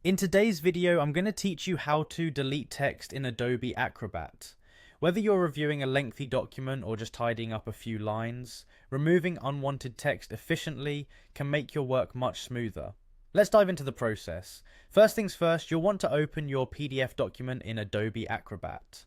In today's video, I'm going to teach you how to delete text in Adobe Acrobat. Whether you're reviewing a lengthy document or just tidying up a few lines, removing unwanted text efficiently can make your work much smoother. Let's dive into the process. First things first, you'll want to open your PDF document in Adobe Acrobat.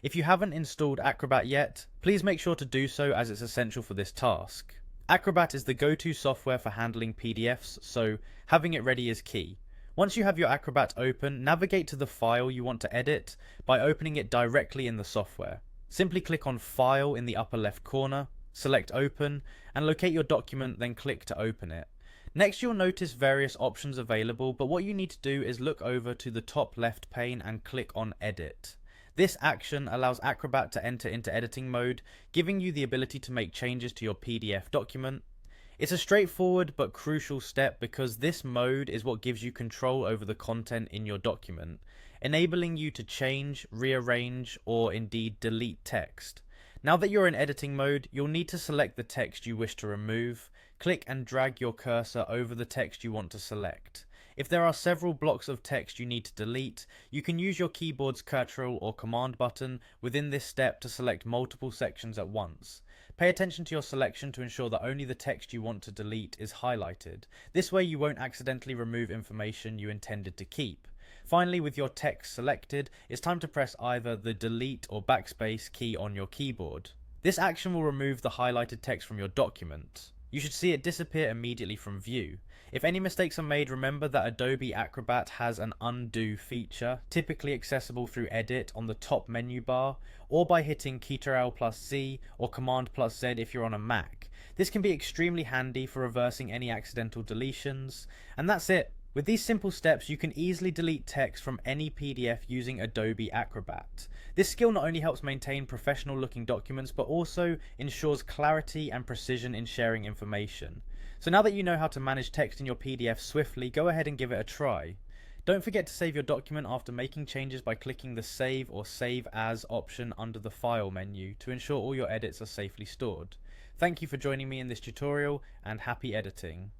If you haven't installed Acrobat yet, please make sure to do so as it's essential for this task. Acrobat is the go-to software for handling PDFs, so having it ready is key. Once you have your Acrobat open, navigate to the file you want to edit by opening it directly in the software. Simply click on File in the upper left corner, select Open, and locate your document, then click to open it. Next, you'll notice various options available, but what you need to do is look over to the top left pane and click on Edit. This action allows Acrobat to enter into editing mode, giving you the ability to make changes to your PDF document. It's a straightforward but crucial step because this mode is what gives you control over the content in your document, enabling you to change, rearrange, or indeed delete text. Now that you're in editing mode, you'll need to select the text you wish to remove. Click and drag your cursor over the text you want to select. If there are several blocks of text you need to delete, you can use your keyboard's Ctrl or Command button within this step to select multiple sections at once. Pay attention to your selection to ensure that only the text you want to delete is highlighted. This way you won't accidentally remove information you intended to keep. Finally, with your text selected, it's time to press either the Delete or Backspace key on your keyboard. This action will remove the highlighted text from your document. You should see it disappear immediately from view. If any mistakes are made, remember that Adobe Acrobat has an undo feature, typically accessible through Edit on the top menu bar, or by hitting Ctrl+Z or Command+Z if you're on a Mac. This can be extremely handy for reversing any accidental deletions. And that's it. With these simple steps, you can easily delete text from any PDF using Adobe Acrobat. This skill not only helps maintain professional looking documents, but also ensures clarity and precision in sharing information. So now that you know how to manage text in your PDF swiftly, go ahead and give it a try. Don't forget to save your document after making changes by clicking the Save or Save As option under the File menu to ensure all your edits are safely stored. Thank you for joining me in this tutorial, and happy editing.